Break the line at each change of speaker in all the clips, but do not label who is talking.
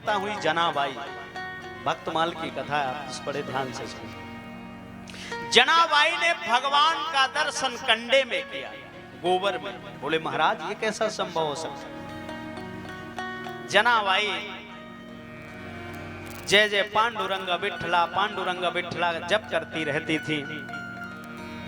माता हुई जनाबाई। भक्तमाल की कथा है, आप इस बड़े ध्यान से सुनिए। जनाबाई ने भगवान का दर्शन कंडे में किया, गोबर में। बोले महाराज ये कैसा संभव हो सकता? जनाबाई जय जय पांडुरंग विठला जप करती रहती थी।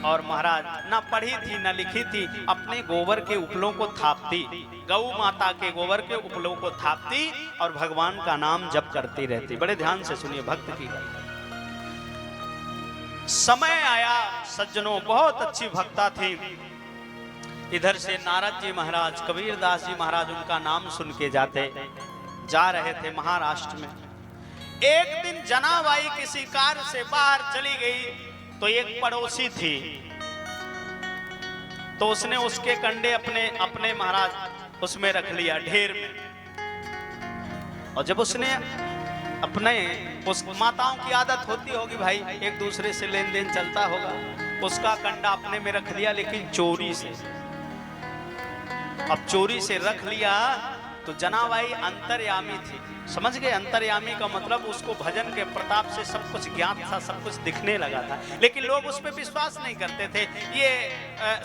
और महाराज ना पढ़ी थी ना लिखी थी, अपने गोबर के उपलों को थापती, गौ माता के गोबर के उपलों को थापती और भगवान का नाम जप करती रहती। बड़े ध्यान से सुनिए भक्त की गई। समय आया सज्जनों, बहुत अच्छी भक्ता थी। इधर से नारद जी महाराज, कबीरदास जी महाराज उनका नाम सुन के जा रहे थे महाराष्ट्र में। एक दिन जनाबाई किसी कार्य से बाहर चली गई, तो एक पड़ोसी थी, तो उसने उसके कंडे अपने महाराज उसमें रख लिया, ढेर में। और जब उसने उस माताओं की आदत होती होगी भाई, एक दूसरे से लेन देन चलता होगा, उसका कंडा अपने में रख लिया, लेकिन चोरी से। अब चोरी से रख लिया तो जनाबाई अंतर्यामी थी, समझ गए? अंतर्यामी का मतलब उसको भजन के प्रताप से सब कुछ ज्ञात था, सब कुछ दिखने लगा था, लेकिन लोग उस पर विश्वास नहीं करते थे। ये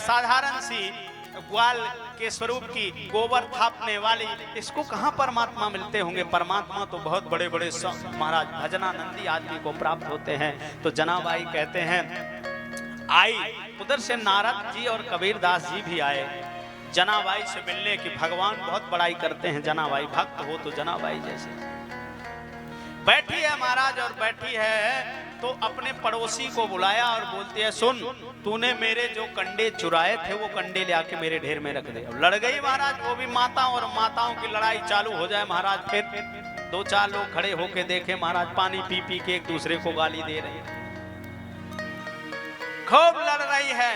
साधारण सी ग्वाल के स्वरूप की गोबर थापने वाली, इसको कहां परमात्मा मिलते होंगे? परमात्मा तो बहुत बड़े बड़े महाराज भजनानंदी आदमी को प्राप्त होते हैं। तो जनाबाई कहते हैं आई, उधर से नारद जी और कबीरदास जी भी आए जनाबाई से मिलने की। भगवान बहुत बड़ाई करते हैं, जनाबाई भक्त हो तो जनाबाई जैसे। बैठी है महाराज, और बैठी है तो अपने पड़ोसी को बुलाया और बोलती है, सुन तूने मेरे जो कंडे चुराए थे वो कंडे ले आके मेरे ढेर में रख दे। लड़ गई महाराज, वो भी माताओं, और माताओं की लड़ाई चालू हो जाए महाराज। फिर दो चार लोग खड़े होके देखे महाराज, पानी पी पी के एक दूसरे को गाली दे रहे हैं, खूब लड़ रही है।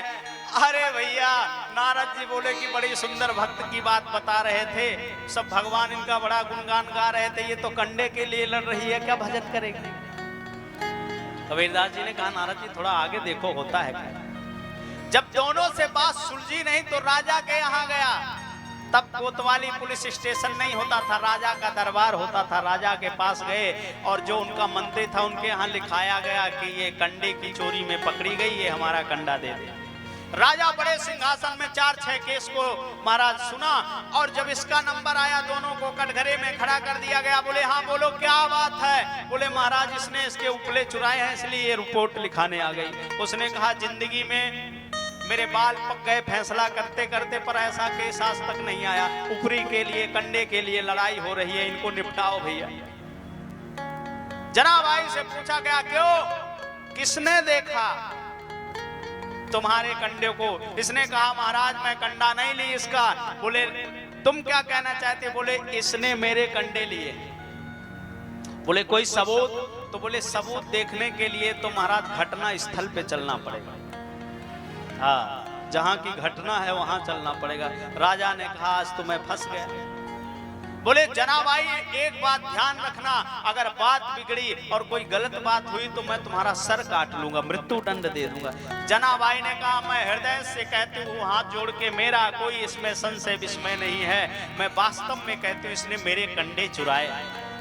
अरे भैया, नारद जी बोले कि बड़ी सुंदर भक्त की बात बता रहे थे, सब भगवान इनका बड़ा गुणगान गा रहे थे, ये तो कंडे के लिए लड़ रही है, क्या भजन करेगी? कबीरदास जी ने कहा नारद जी थोड़ा आगे देखो, होता है क्या? जब दोनों से बात सुलझी नहीं तो राजा के यहाँ गया। तब कोतवाली पुलिस स्टेशन नहीं होता था, राजा का दरबार होता था। राजा के पास गए और जो उनका मंत्री था उनके यहाँ लिखाया गया कि ये कंडे की चोरी में पकड़ी गई, ये हमारा कंडा दे दे। राजा बड़े सिंहासन में 4-6 केस को महाराज सुना, और जब इसका नंबर आया दोनों को कटघरे में खड़ा कर दिया गया। बोले हाँ बोलो क्या बात है? बोले महाराज इसने इसके उपले चुराए हैं, इसलिए ये रिपोर्ट लिखाने आ गई। उसने कहा जिंदगी में मेरे बाल पक गए फैसला करते करते, पर ऐसा केस आज तक नहीं आया। ऊपरी के लिए, कंडे के लिए लड़ाई हो रही है, इनको निपटाओ भैया। जनाबाई से पूछा गया क्यों, किसने देखा तुम्हारे कंडे को? इसने कहा महाराज मैं कंडा नहीं ली इसका। बोले तुम क्या कहना चाहते? बोले इसने मेरे कंडे लिए। बोले कोई सबूत? तो बोले सबूत देखने के लिए तो महाराज घटना स्थल पे चलना पड़ेगा। हाँ, जहां की घटना है वहां चलना पड़ेगा। राजा ने कहा आज तो मैं फंस गया। बोले जनाबाई एक बात ध्यान रखना, अगर बात बिगड़ी और कोई गलत बात हुई तो मैं तुम्हारा सर काट लूंगा, मृत्यु दंड दे दूंगा। जनाबाई ने कहा मैं हृदय से कहती हूँ हाथ जोड़ के, मेरा कोई इसमें संशय विस्मय नहीं है। मैं वास्तव में कहती हूँ इसने मेरे कंडे चुराए।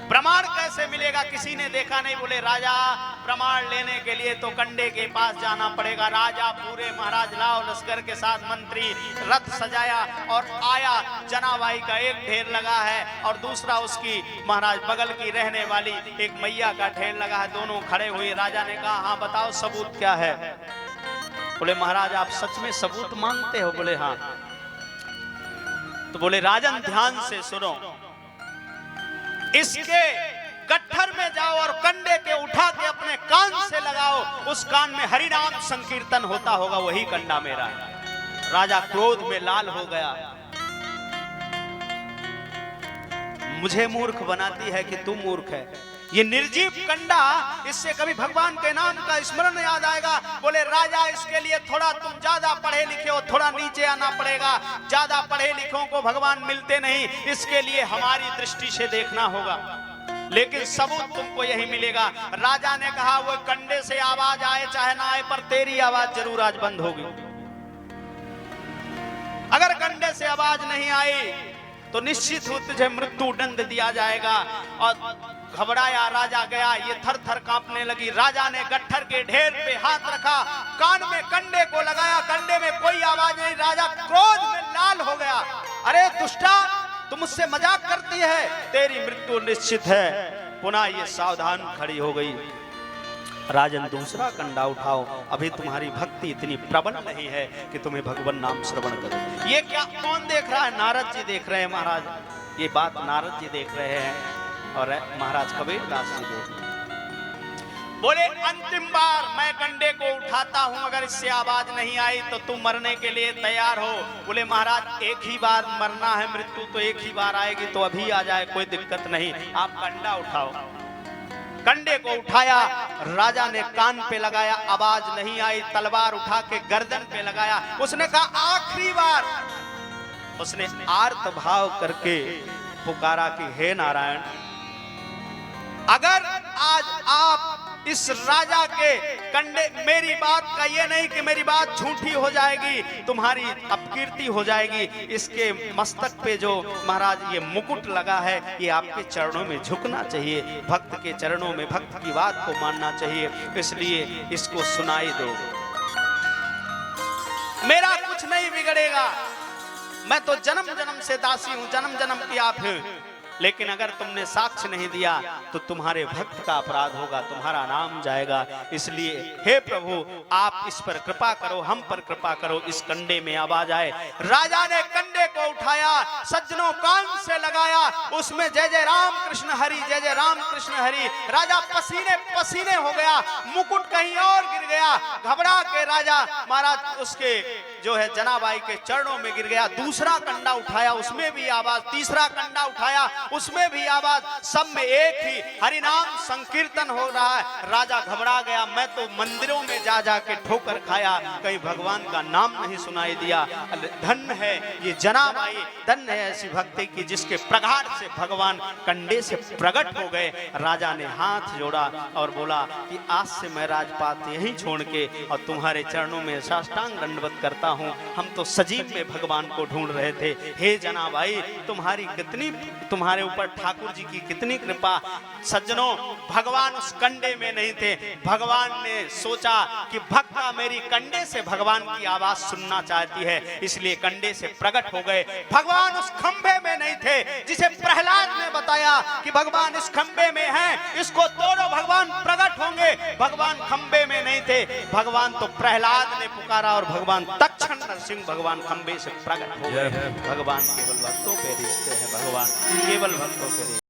प्रमाण कैसे मिलेगा? किसी ने देखा नहीं। बोले राजा प्रमाण लेने के लिए तो कंडे के पास जाना पड़ेगा। राजा पूरे महाराज लाओ लश्कर के साथ मंत्री रथ सजाया और आया। जनाबाई का एक ढेर लगा है और दूसरा उसकी महाराज बगल की रहने वाली एक मैया का ढेर लगा है, दोनों खड़े हुए। राजा ने कहा हाँ बताओ सबूत क्या है? बोले महाराज आप सच में सबूत मांगते हो? बोले हाँ। तो बोले राजन ध्यान से सुनो, इसके गट्ठर में जाओ और कंडे के उठा के अपने कान से लगाओ, उस कान में हरि नाम संकीर्तन होता होगा, वही कंडा मेरा है। राजा क्रोध में लाल हो गया। मुझे मूर्ख बनाती है कि तू मूर्ख है? ये निर्जीव कंडा, इससे कभी भगवान के नाम का स्मरण याद आएगा। बोले राजा इसके लिए थोड़ा तुम ज्यादा पढ़े लिखे हो, थोड़ा नीचे आना पड़ेगा। ज्यादा पढ़े लिखों को भगवान मिलते नहीं, इसके लिए हमारी दृष्टि से देखना होगा, लेकिन सबूत तुमको यही मिलेगा। राजा ने कहा वो कंडे से आवाज आए चाहे ना आए, पर तेरी आवाज जरूर आज बंद होगी। अगर कंडे से आवाज नहीं आई तो निश्चित ही तुझे मृत्यु दंड दिया जाएगा। और घबराया राजा गया, ये थर थर कांपने लगी। राजा ने गट्ठर के ढेर पे हाथ रखा, कान में कंडे को लगाया, कंडे में कोई आवाज नहीं। राजा क्रोध में लाल हो गया। अरे दुष्टा, तू मुझसे मजाक करती है, तेरी मृत्यु निश्चित है। पुनः ये सावधान खड़ी हो गई। राजन दूसरा कंडा उठाओ, अभी तुम्हारी भक्ति इतनी प्रबल नहीं है कि तुम्हें भगवान नाम श्रवण करो। ये क्या कौन देख रहा है? नारद जी देख रहे हैं महाराज। ये बात नारद जी देख रहे हैं और महाराज कबीरदास जी देख रहे हैं। बोले अंतिम बार मैं कंडे को उठाता हूं, अगर इससे आवाज नहीं आई तो तुम मरने के लिए तैयार हो। बोले महाराज एक ही बार मरना है, मृत्यु तो एक ही बार आएगी, तो अभी आ जाए, कोई दिक्कत नहीं, आप कंडा उठाओ। कंडे को उठाया, राजा ने कान पे लगाया, आवाज नहीं आई। तलवार उठा के गर्दन पे लगाया, उसने कहा आखिरी बार। उसने आर्त भाव करके पुकारा कि हे नारायण, अगर आज आप इस राजा के कंडे, मेरी बात का ये नहीं कि मेरी बात झूठी हो जाएगी, तुम्हारी अपकीर्ति हो जाएगी, इसके मस्तक पे जो महाराज ये मुकुट लगा है, ये आपके चरणों में झुकना चाहिए, भक्त के चरणों में भक्त की बात को मानना चाहिए, इसलिए इसको सुनाई दो। मेरा कुछ नहीं बिगड़ेगा, मैं तो जन्म जन्म से दासी हूं, जन्म जन्म की आप हैं, लेकिन अगर तुमने साक्ष्य नहीं दिया तो तुम्हारे भक्त का अपराध होगा, तुम्हारा नाम जाएगा। इसलिए हे प्रभु, आप इस पर कृपा करो, हम पर कृपा करो, इस कंडे में आवाज आए। राजा ने कंडे को उठाया, सज्जनों कान से लगाया, उसमें जय जय राम कृष्ण हरि, जय जय राम कृष्ण हरि। राजा पसीने पसीने हो गया, मुकुट कहीं और गिर गया। घबरा के राजा महाराज उसके जो है जनाबाई के चरणों में गिर गया। दूसरा कंडा उठाया, उसमें भी आवाज। तीसरा कंडा उठाया, उसमें भी आवाज। सब में एक ही हरि नाम संकीर्तन हो रहा है। राजा घबरा गया, मैं तो मंदिरों में जा जा के ठोकर खाया, कहीं भगवान का नाम नहीं सुनाई दिया। धन्य है ये जनाबाई, धन्य है ऐसी भक्ति की जिसके प्रगाढ़ से भगवान कंडे से प्रकट हो गए। राजा ने हाथ जोड़ा और बोला कि आज से मैं राजपाट यहीं छोड़ के और तुम्हारे चरणों में साष्टांग दंडवत करता हूं। हम तो सजीव में भगवान को ढूंढ रहे थे। हे जनाबाई, तुम्हारी कितनी, तुम्हारे ऊपर ठाकुर जी की कितनी कृपा। सज्जनों, भगवान उस कंडे में नहीं थे। भगवान ने सोचा कि भक्ता मेरी कंडे से भगवान की आवाज सुनना चाहती है, इसलिए कंडे से प्रकट हो गए। भगवान उस खंभे में नहीं थे जिसे प्रहलाद ने बताया कि भगवान इस खंभे में हैं, इसको तोड़ो भगवान प्रकट होंगे। भगवान खंभे में नहीं थे, भगवान तो प्रहलाद ने पुकारा और भगवान तक्षण नरसिंह भगवान खंभे से प्रकट हो गए। भगवान केवल भक्तों पे रिश्ते हैं, भगवान केवल भक्तों पे।